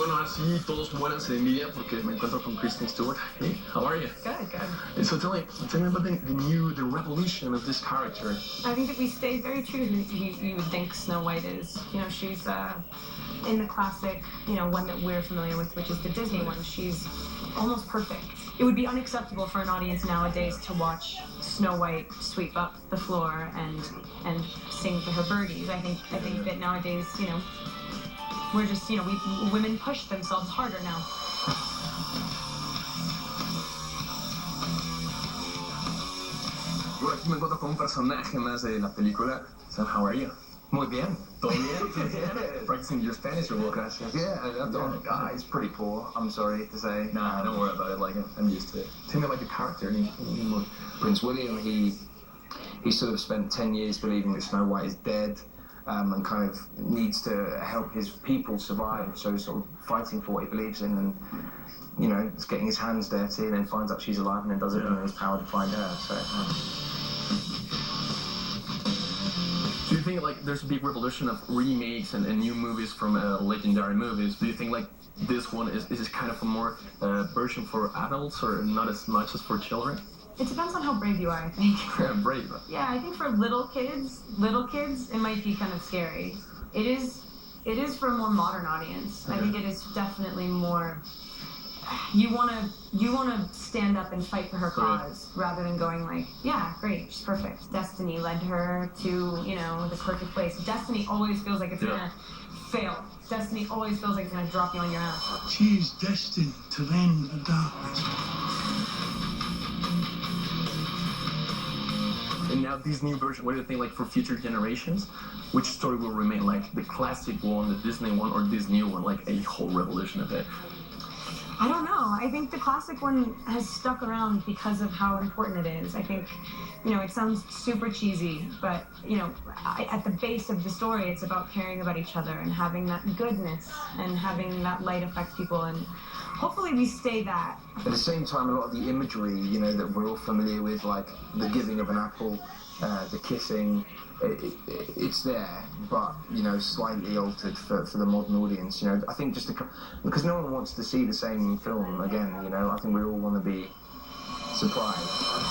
bueno, así todos muéranse de envidia porque me encuentro con Kristen Stewart. Hey, how are you? Good, good. So tell me about the revolution of this character. I think that we stay very true to who you would think Snow White is. You know, she's in the classic, you know, one that we're familiar with, which is the Disney one. She's almost perfect. It would be unacceptable for an audience nowadays to watch Snow White sweep up the floor and sing to her birdies. I think that nowadays, you know, we're just, you know, women push themselves harder now. Bueno, aquí me encuentro con un personaje más de la película. Sam, how are you? Muy bien. ¿Todo bien? Practicing your Spanish or what? Gracias. Yeah, it's pretty poor, I'm sorry to say. Nah, don't worry about it. Like, I'm used to it. Tell me about the character. Prince William, he sort of spent 10 years believing that Snow White is dead, and kind of needs to help his people survive, so sort of fighting for what he believes in, and you know, it's getting his hands dirty, and then finds out she's alive, and then does everything in his power to find her. So. Do you think like there's a big revolution of remakes and new movies from legendary movies? Do you think like this one is kind of a more version for adults or not as much as for children? It depends on how brave you are, I think. Yeah, brave. Yeah, I think for little kids, it might be kind of scary. It is for a more modern audience. I think it is definitely more. You wanna stand up and fight for her cause rather than going like, yeah, great, she's perfect. Destiny led her to, you know, the perfect place. Destiny always feels like it's gonna fail. Destiny always feels like it's gonna drop you on your ass. She is destined to end the darkness. And now this new version, what do you think like for future generations? Which story will remain, like the classic one, the Disney one, or this new one, like a whole revolution of it? I don't know. I think the classic one has stuck around because of how important it is. I think, you know, it sounds super cheesy, but, you know, at the base of the story, it's about caring about each other and having that goodness and having that light affect people, and hopefully we stay that. At the same time, a lot of the imagery, you know, that we're all familiar with, like the giving of an apple, the kissing, it's there, but, you know, slightly altered for the modern audience. You know, I think just because no one wants to see the same film again. You know, I think we all want to be surprised.